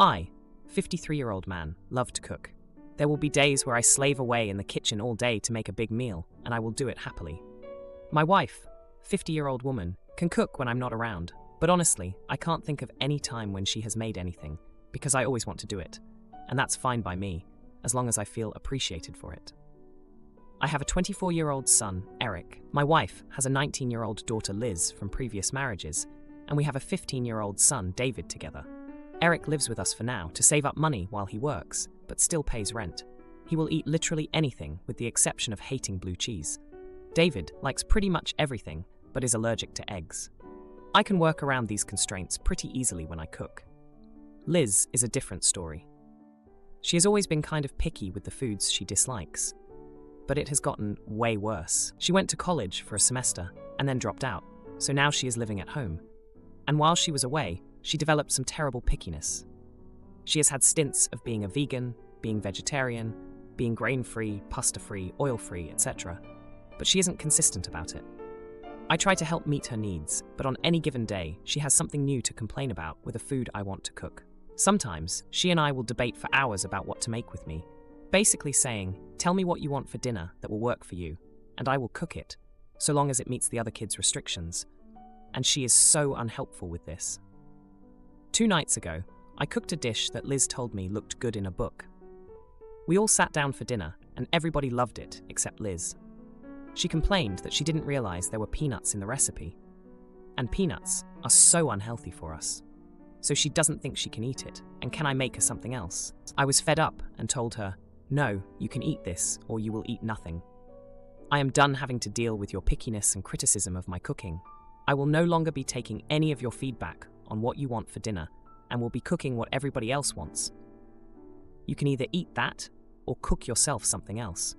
I, 53-year-old man, love to cook. There will be days where I slave away in the kitchen all day to make a big meal, and I will do it happily. My wife, 50-year-old woman, can cook when I'm not around, but honestly, I can't think of any time when she has made anything, because I always want to do it, and that's fine by me, as long as I feel appreciated for it. I have a 24-year-old son, Eric. My wife has a 19-year-old daughter, Liz, from previous marriages, and we have a 15-year-old son, David, together. Eric lives with us for now to save up money while he works, but still pays rent. He will eat literally anything with the exception of hating blue cheese. David likes pretty much everything, but is allergic to eggs. I can work around these constraints pretty easily when I cook. Liz is a different story. She has always been kind of picky with the foods she dislikes, but it has gotten way worse. She went to college for a semester and then dropped out, so now she is living at home. And while she was away, she developed some terrible pickiness. She has had stints of being a vegan, being vegetarian, being grain-free, pasta-free, oil-free, etc., but she isn't consistent about it. I try to help meet her needs, but on any given day, she has something new to complain about with a food I want to cook. Sometimes, she and I will debate for hours about what to make with me, basically saying, "Tell me what you want for dinner that will work for you, and I will cook it, so long as it meets the other kids' restrictions." And she is so unhelpful with this. 2 nights ago, I cooked a dish that Liz told me looked good in a book. We all sat down for dinner, and everybody loved it except Liz. She complained that she didn't realize there were peanuts in the recipe. And peanuts are so unhealthy for us. So she doesn't think she can eat it, and can I make her something else? I was fed up and told her, "No, you can eat this, or you will eat nothing. I am done having to deal with your pickiness and criticism of my cooking. I will no longer be taking any of your feedback on what you want for dinner, and will be cooking what everybody else wants. You can either eat that, or cook yourself something else."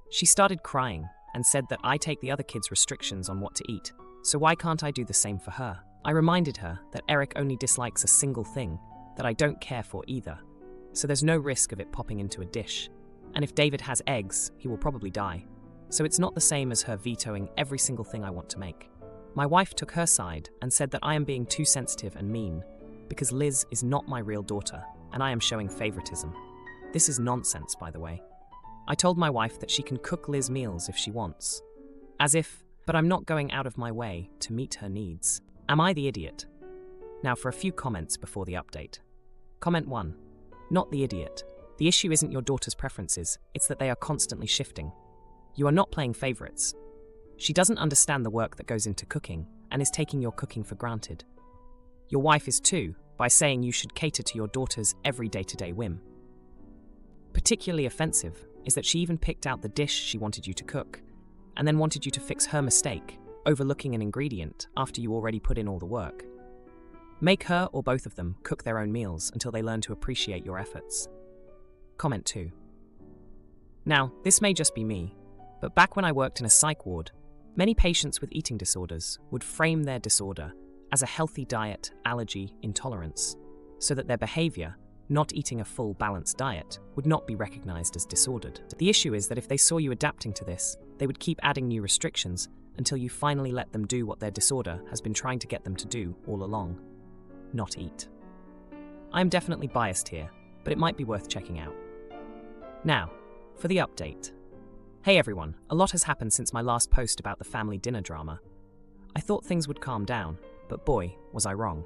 She started crying and said that I take the other kids' restrictions on what to eat, so why can't I do the same for her? I reminded her that Eric only dislikes a single thing that I don't care for either, so there's no risk of it popping into a dish. And if David has eggs, he will probably die. So it's not the same as her vetoing every single thing I want to make. My wife took her side and said that I am being too sensitive and mean, because Liz is not my real daughter, and I am showing favoritism. This is nonsense, by the way. I told my wife that she can cook Liz meals if she wants. But I'm not going out of my way to meet her needs. Am I the idiot? Now for a few comments before the update. Comment 1. Not the idiot. The issue isn't your daughter's preferences, it's that they are constantly shifting. You are not playing favorites. She doesn't understand the work that goes into cooking, and is taking your cooking for granted. Your wife is too, by saying you should cater to your daughter's every day-to-day whim. Particularly offensive is that she even picked out the dish she wanted you to cook, and then wanted you to fix her mistake, overlooking an ingredient after you already put in all the work. Make her or both of them cook their own meals until they learn to appreciate your efforts. Comment 2. Now, this may just be me, but back when I worked in a psych ward, many patients with eating disorders would frame their disorder as a healthy diet, allergy, intolerance, so that their behavior, not eating a full, balanced diet, would not be recognized as disordered. The issue is that if they saw you adapting to this, they would keep adding new restrictions until you finally let them do what their disorder has been trying to get them to do all along: not eat. I am definitely biased here, but it might be worth checking out. Now, for the update. Hey everyone, a lot has happened since my last post about the family dinner drama. I thought things would calm down, but boy, was I wrong.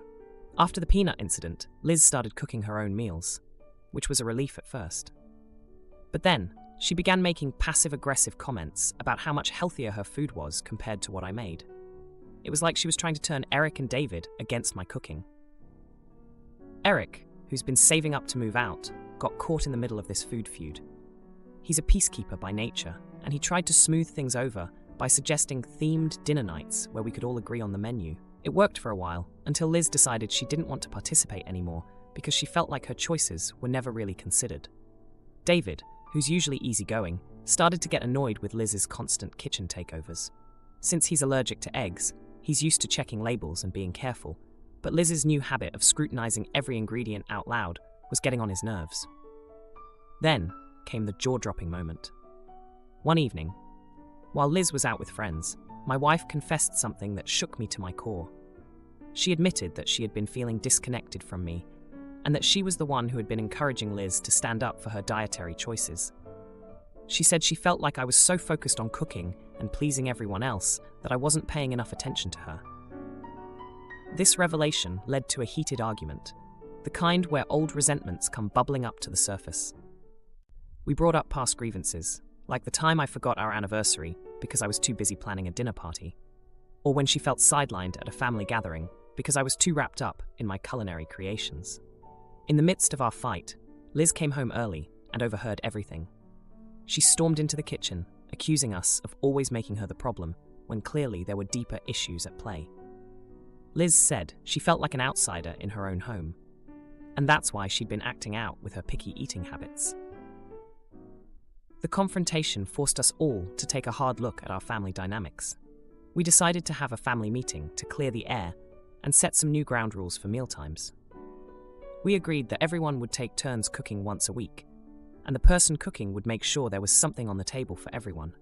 After the peanut incident, Liz started cooking her own meals, which was a relief at first. But then, she began making passive-aggressive comments about how much healthier her food was compared to what I made. It was like she was trying to turn Eric and David against my cooking. Eric, who's been saving up to move out, got caught in the middle of this food feud. He's a peacekeeper by nature, and he tried to smooth things over by suggesting themed dinner nights where we could all agree on the menu. It worked for a while, until Liz decided she didn't want to participate anymore because she felt like her choices were never really considered. David, who's usually easygoing, started to get annoyed with Liz's constant kitchen takeovers. Since he's allergic to eggs, he's used to checking labels and being careful, but Liz's new habit of scrutinizing every ingredient out loud was getting on his nerves. Then came the jaw-dropping moment. One evening, while Liz was out with friends, my wife confessed something that shook me to my core. She admitted that she had been feeling disconnected from me and that she was the one who had been encouraging Liz to stand up for her dietary choices. She said she felt like I was so focused on cooking and pleasing everyone else that I wasn't paying enough attention to her. This revelation led to a heated argument, the kind where old resentments come bubbling up to the surface. We brought up past grievances, like the time I forgot our anniversary because I was too busy planning a dinner party, or when she felt sidelined at a family gathering because I was too wrapped up in my culinary creations. In the midst of our fight, Liz came home early and overheard everything. She stormed into the kitchen, accusing us of always making her the problem, when clearly there were deeper issues at play. Liz said she felt like an outsider in her own home, and that's why she'd been acting out with her picky eating habits. The confrontation forced us all to take a hard look at our family dynamics. We decided to have a family meeting to clear the air and set some new ground rules for mealtimes. We agreed that everyone would take turns cooking once a week, and the person cooking would make sure there was something on the table for everyone.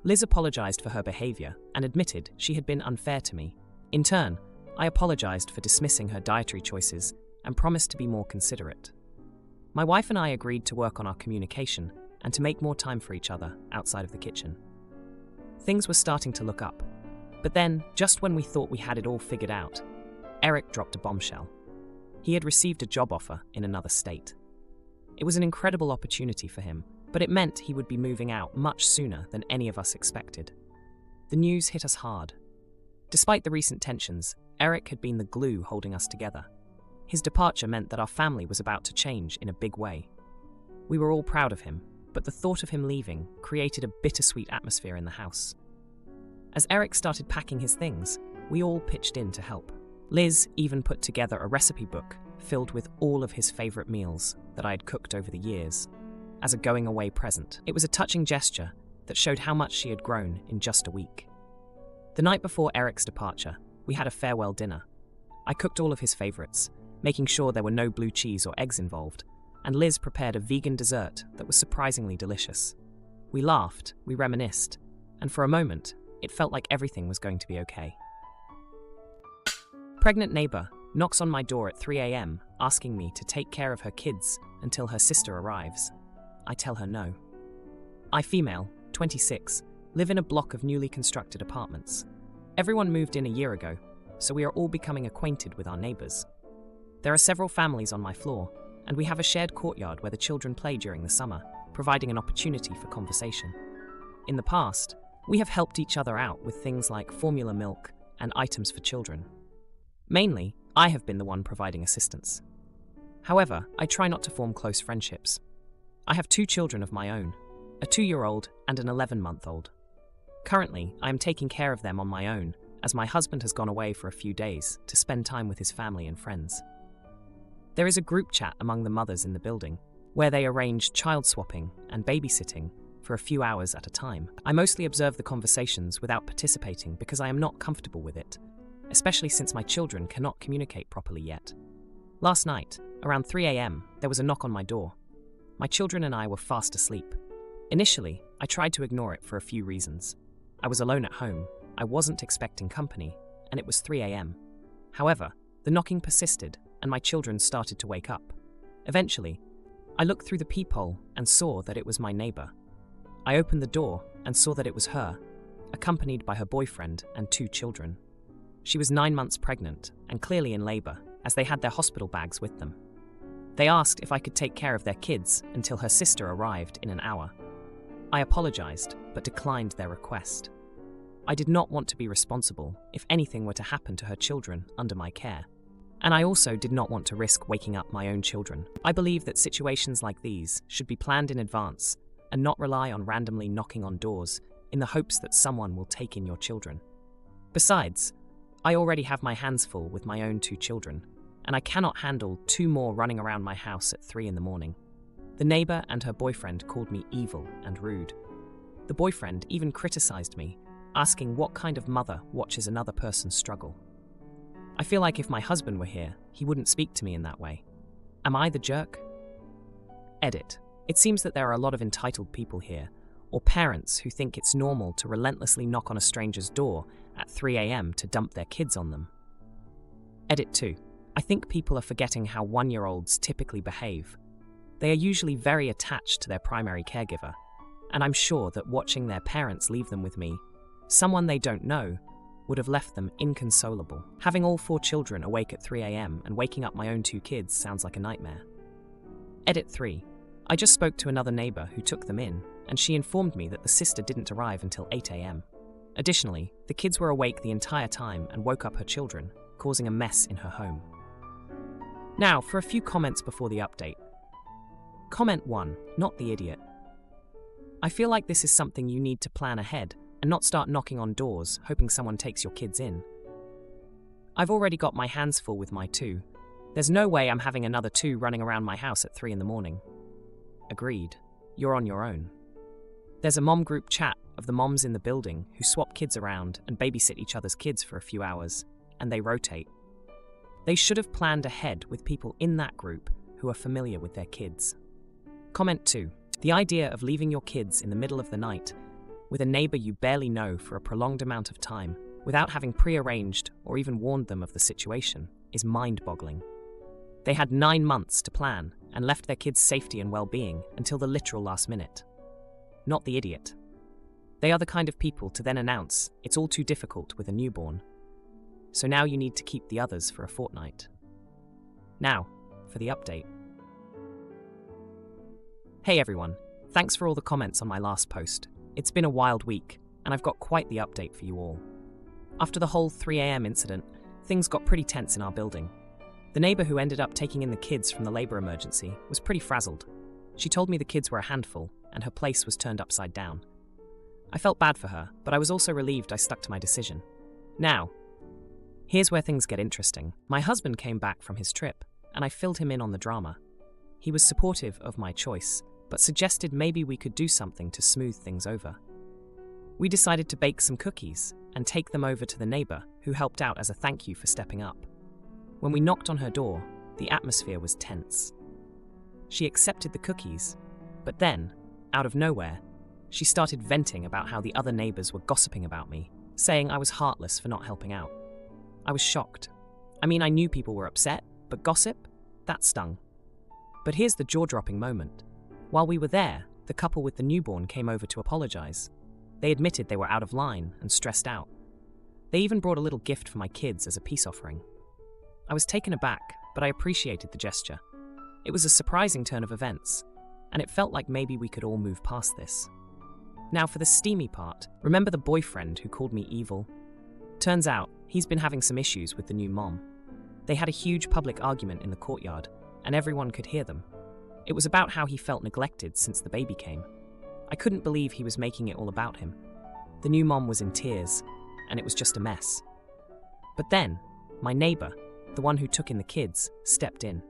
Liz apologized for her behavior and admitted she had been unfair to me. In turn, I apologized for dismissing her dietary choices and promised to be more considerate. My wife and I agreed to work on our communication and to make more time for each other outside of the kitchen. Things were starting to look up, but then, just when we thought we had it all figured out, Herok dropped a bombshell. He had received a job offer in another state. It was an incredible opportunity for him, but it meant he would be moving out much sooner than any of us expected. The news hit us hard. Despite the recent tensions, Herok had been the glue holding us together. His departure meant that our family was about to change in a big way. We were all proud of him, but the thought of him leaving created a bittersweet atmosphere in the house. As Herok started packing his things, we all pitched in to help. Liz even put together a recipe book filled with all of his favorite meals that I had cooked over the years, as a going-away present. It was a touching gesture that showed how much she had grown in just a week. The night before Eric's departure, we had a farewell dinner. I cooked all of his favorites, making sure there were no blue cheese or eggs involved, and Liz prepared a vegan dessert that was surprisingly delicious. We laughed, we reminisced, and for a moment, it felt like everything was going to be okay. Pregnant neighbor knocks on my door at 3 a.m. asking me to take care of her kids until her sister arrives. I tell her no. I, female, 26, live in a block of newly constructed apartments. Everyone moved in a year ago, so we are all becoming acquainted with our neighbors. There are several families on my floor, and we have a shared courtyard where the children play during the summer, providing an opportunity for conversation. In the past, we have helped each other out with things like formula milk and items for children. Mainly, I have been the one providing assistance. However, I try not to form close friendships. I have 2 children of my own, a 2-year-old and an 11-month-old. Currently, I am taking care of them on my own, as my husband has gone away for a few days to spend time with his family and friends. There is a group chat among the mothers in the building, where they arrange child swapping and babysitting for a few hours at a time. I mostly observe the conversations without participating because I am not comfortable with it, especially since my children cannot communicate properly yet. Last night, around 3 a.m., there was a knock on my door. My children and I were fast asleep. Initially, I tried to ignore it for a few reasons. I was alone at home, I wasn't expecting company, and it was 3 a.m. However, the knocking persisted, and my children started to wake up. Eventually, I looked through the peephole and saw that it was my neighbor. I opened the door and saw that it was her, accompanied by her boyfriend and 2 children. She was 9 months pregnant and clearly in labor, as they had their hospital bags with them. They asked if I could take care of their kids until her sister arrived in an hour. I apologized, but declined their request. I did not want to be responsible if anything were to happen to her children under my care. And I also did not want to risk waking up my own children. I believe that situations like these should be planned in advance and not rely on randomly knocking on doors in the hopes that someone will take in your children. Besides, I already have my hands full with my own 2 children, and I cannot handle 2 more running around my house at 3 in the morning. The neighbor and her boyfriend called me evil and rude. The boyfriend even criticized me, asking what kind of mother watches another person struggle. I feel like if my husband were here, he wouldn't speak to me in that way. Am I the jerk? Edit. It seems that there are a lot of entitled people here, or parents who think it's normal to relentlessly knock on a stranger's door at 3 a.m. to dump their kids on them. Edit 2. I think people are forgetting how 1-year-olds typically behave. They are usually very attached to their primary caregiver, and I'm sure that watching their parents leave them with me, someone they don't know, would have left them inconsolable. Having all 4 children awake at 3 a.m. and waking up my own 2 kids sounds like a nightmare. Edit 3. I just spoke to another neighbor who took them in, and she informed me that the sister didn't arrive until 8 a.m. Additionally, the kids were awake the entire time and woke up her children, causing a mess in her home. Now, for a few comments before the update. Comment 1. Not the idiot. I feel like this is something you need to plan ahead and not start knocking on doors, hoping someone takes your kids in. I've already got my hands full with my 2. There's no way I'm having another 2 running around my house at 3 in the morning. Agreed. You're on your own. There's a mom group chat of the moms in the building who swap kids around and babysit each other's kids for a few hours, and they rotate. They should have planned ahead with people in that group who are familiar with their kids. Comment 2. The idea of leaving your kids in the middle of the night with a neighbor you barely know for a prolonged amount of time without having pre-arranged or even warned them of the situation is mind-boggling. They had 9 months to plan and left their kids' safety and well-being until the literal last minute. Not the idiot. They are the kind of people to then announce it's all too difficult with a newborn. So now you need to keep the others for a fortnight. Now, for the update. Hey everyone, thanks for all the comments on my last post. It's been a wild week, and I've got quite the update for you all. After the whole 3 a.m. incident, things got pretty tense in our building. The neighbor who ended up taking in the kids from the labor emergency was pretty frazzled. She told me the kids were a handful, and her place was turned upside down. I felt bad for her, but I was also relieved I stuck to my decision. Now, here's where things get interesting. My husband came back from his trip, and I filled him in on the drama. He was supportive of my choice, but suggested maybe we could do something to smooth things over. We decided to bake some cookies and take them over to the neighbor who helped out as a thank you for stepping up. When we knocked on her door, the atmosphere was tense. She accepted the cookies, but then, out of nowhere, she started venting about how the other neighbors were gossiping about me, saying I was heartless for not helping out. I was shocked. I mean, I knew people were upset, but gossip? That stung. But here's the jaw-dropping moment. While we were there, the couple with the newborn came over to apologize. They admitted they were out of line and stressed out. They even brought a little gift for my kids as a peace offering. I was taken aback, but I appreciated the gesture. It was a surprising turn of events, and it felt like maybe we could all move past this. Now for the steamy part, remember the boyfriend who called me evil? Turns out, he's been having some issues with the new mom. They had a huge public argument in the courtyard, and everyone could hear them. It was about how he felt neglected since the baby came. I couldn't believe he was making it all about him. The new mom was in tears, and it was just a mess. But then, my neighbor, the one who took in the kids, stepped in.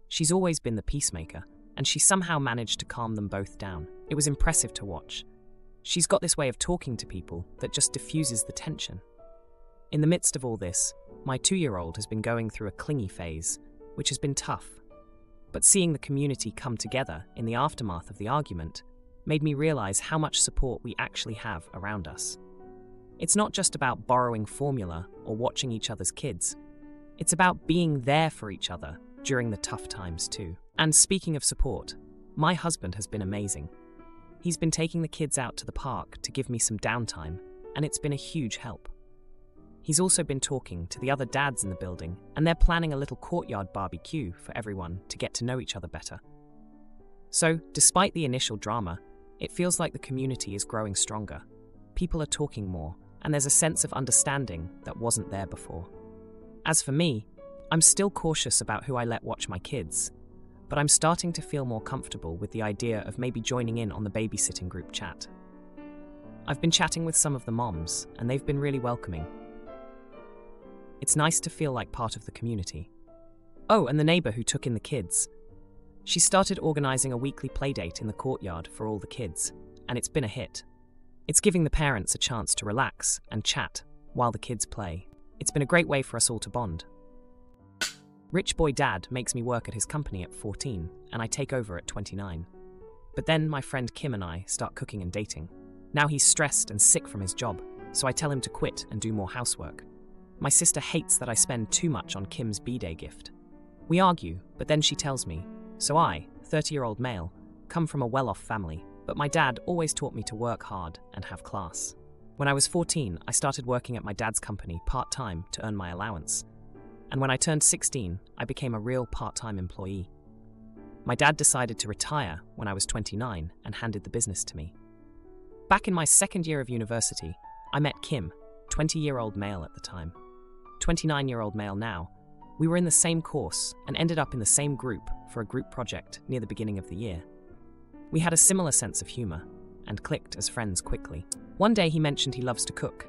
She's always been the peacemaker, and she somehow managed to calm them both down. It was impressive to watch. She's got this way of talking to people that just diffuses the tension. In the midst of all this, my 2-year-old has been going through a clingy phase, which has been tough. But seeing the community come together in the aftermath of the argument made me realize how much support we actually have around us. It's not just about borrowing formula or watching each other's kids. It's about being there for each other during the tough times too. And speaking of support, my husband has been amazing. He's been taking the kids out to the park to give me some downtime, and it's been a huge help. He's also been talking to the other dads in the building, and they're planning a little courtyard barbecue for everyone to get to know each other better. So, despite the initial drama, it feels like the community is growing stronger. People are talking more, and there's a sense of understanding that wasn't there before. As for me, I'm still cautious about who I let watch my kids, but I'm starting to feel more comfortable with the idea of maybe joining in on the babysitting group chat. I've been chatting with some of the moms, and they've been really welcoming. It's nice to feel like part of the community. Oh, and the neighbor who took in the kids. She started organizing a weekly playdate in the courtyard for all the kids, and it's been a hit. It's giving the parents a chance to relax and chat while the kids play. It's been a great way for us all to bond. Rich boy dad makes me work at his company at 14, and I take over at 29. But then my friend Kim and I start cooking and dating. Now he's stressed and sick from his job, so I tell him to quit and do more housework. My sister hates that I spend too much on Kim's B-Day gift. We argue, but then she tells me, so I, 30-year-old male, come from a well-off family, but my dad always taught me to work hard and have class. When I was 14, I started working at my dad's company part-time to earn my allowance. And when I turned 16, I became a real part-time employee. My dad decided to retire when I was 29 and handed the business to me. Back in my second year of university, I met Kim, 20-year-old male at the time. 29-year-old male now. We were in the same course and ended up in the same group for a group project near the beginning of the year. We had a similar sense of humor and clicked as friends quickly. One day he mentioned he loves to cook,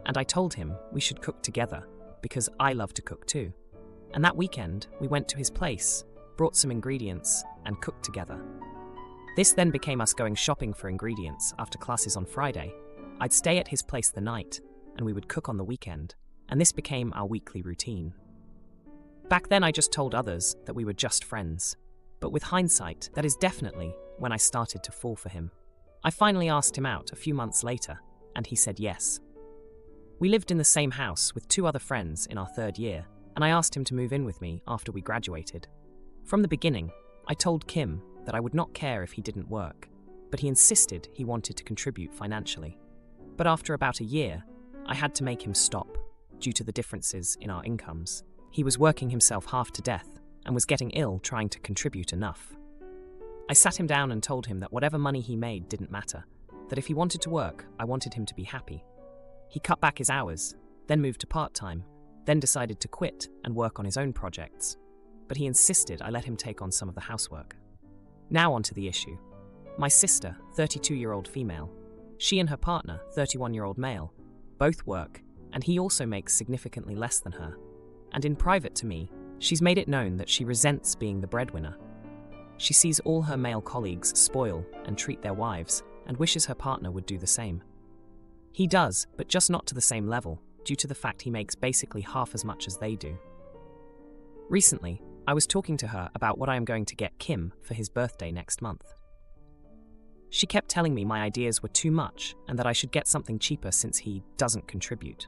and I told him we should cook together because I love to cook too. And that weekend, we went to his place, brought some ingredients, and cooked together. This then became us going shopping for ingredients after classes on Friday. I'd stay at his place the night, and we would cook on the weekend, and this became our weekly routine. Back then I just told others that we were just friends, but with hindsight, that is definitely when I started to fall for him. I finally asked him out a few months later, and he said yes. We lived in the same house with 2 other friends in our 3rd year, and I asked him to move in with me after we graduated. From the beginning, I told Kim that I would not care if he didn't work, but he insisted he wanted to contribute financially. But after about a year, I had to make him stop, due to the differences in our incomes. He was working himself half to death and was getting ill trying to contribute enough. I sat him down and told him that whatever money he made didn't matter, that if he wanted to work, I wanted him to be happy. He cut back his hours, then moved to part-time, then decided to quit and work on his own projects. But he insisted I let him take on some of the housework. Now onto the issue. My sister, 32-year-old female, she and her partner, 31-year-old male, both work, and he also makes significantly less than her. And in private to me, she's made it known that she resents being the breadwinner. She sees all her male colleagues spoil and treat their wives and wishes her partner would do the same. He does, but just not to the same level, due to the fact he makes basically half as much as they do. Recently, I was talking to her about what I am going to get Kim for his birthday next month. She kept telling me my ideas were too much and that I should get something cheaper since he doesn't contribute.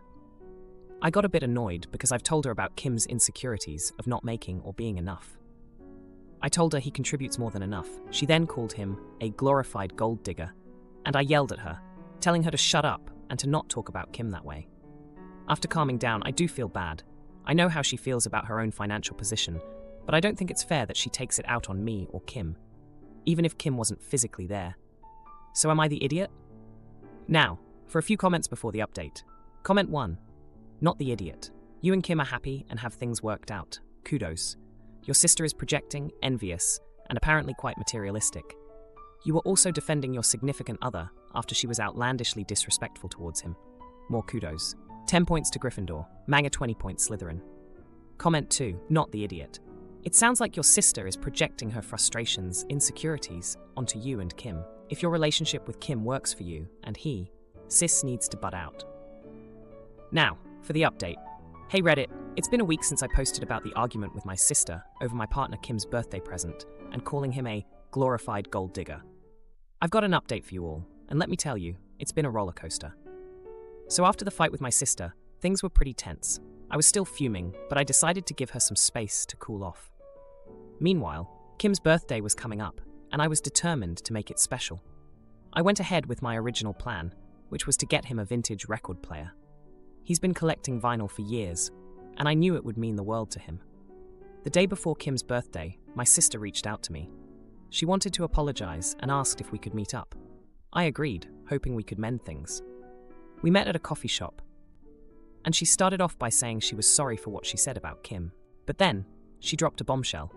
I got a bit annoyed because I've told her about Kim's insecurities of not making or being enough. I told her he contributes more than enough. She then called him a glorified gold digger, and I yelled at her, telling her to shut up and to not talk about Kim that way. After calming down, I do feel bad. I know how she feels about her own financial position, but I don't think it's fair that she takes it out on me or Kim, even if Kim wasn't physically there. So am I the idiot? Now, for a few comments before the update. Comment 1. Not the idiot. You and Kim are happy and have things worked out. Kudos. Your sister is projecting, envious, and apparently quite materialistic. You were also defending your significant other after she was outlandishly disrespectful towards him. More kudos. 10 points to Gryffindor. Manga 20 points Slytherin. Comment 2. Not the idiot. It sounds like your sister is projecting her frustrations, insecurities, onto you and Kim. If your relationship with Kim works for you, and sis needs to butt out. Now, for the update. Hey Reddit, it's been a week since I posted about the argument with my sister over my partner Kim's birthday present and calling him a glorified gold digger. I've got an update for you all, and let me tell you, it's been a roller coaster. So after the fight with my sister, things were pretty tense. I was still fuming, but I decided to give her some space to cool off. Meanwhile, Kim's birthday was coming up, and I was determined to make it special. I went ahead with my original plan, which was to get him a vintage record player. He's been collecting vinyl for years, and I knew it would mean the world to him. The day before Kim's birthday, my sister reached out to me. She wanted to apologize and asked if we could meet up. I agreed, hoping we could mend things. We met at a coffee shop, and she started off by saying she was sorry for what she said about Kim. But then, she dropped a bombshell.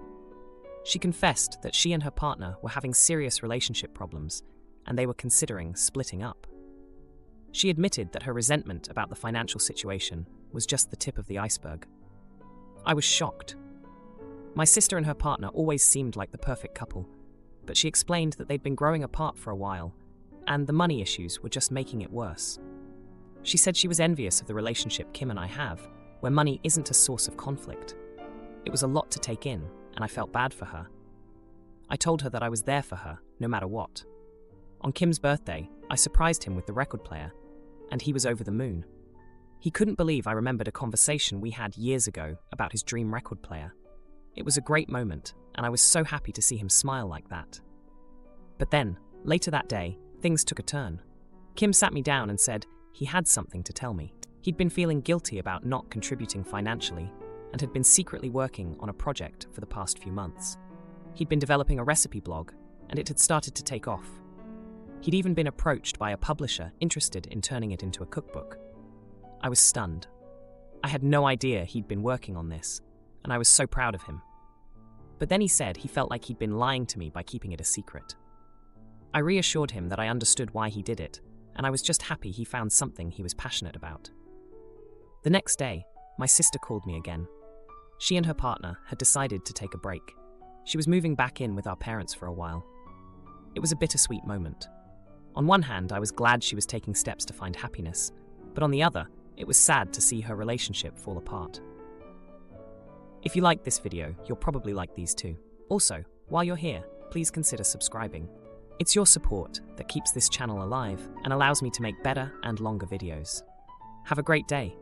She confessed that she and her partner were having serious relationship problems, and they were considering splitting up. She admitted that her resentment about the financial situation was just the tip of the iceberg. I was shocked. My sister and her partner always seemed like the perfect couple, but she explained that they'd been growing apart for a while, and the money issues were just making it worse. She said she was envious of the relationship Kim and I have, where money isn't a source of conflict. It was a lot to take in, and I felt bad for her. I told her that I was there for her, no matter what. On Kim's birthday, I surprised him with the record player, and he was over the moon. He couldn't believe I remembered a conversation we had years ago about his dream record player. It was a great moment, and I was so happy to see him smile like that. But then, later that day, things took a turn. Kim sat me down and said he had something to tell me. He'd been feeling guilty about not contributing financially and had been secretly working on a project for the past few months. He'd been developing a recipe blog, and it had started to take off. He'd even been approached by a publisher interested in turning it into a cookbook. I was stunned. I had no idea he'd been working on this, and I was so proud of him. But then he said he felt like he'd been lying to me by keeping it a secret. I reassured him that I understood why he did it, and I was just happy he found something he was passionate about. The next day, my sister called me again. She and her partner had decided to take a break. She was moving back in with our parents for a while. It was a bittersweet moment. On one hand, I was glad she was taking steps to find happiness, but on the other, it was sad to see her relationship fall apart. If you liked this video, you'll probably like these too. Also, while you're here, please consider subscribing. It's your support that keeps this channel alive and allows me to make better and longer videos. Have a great day.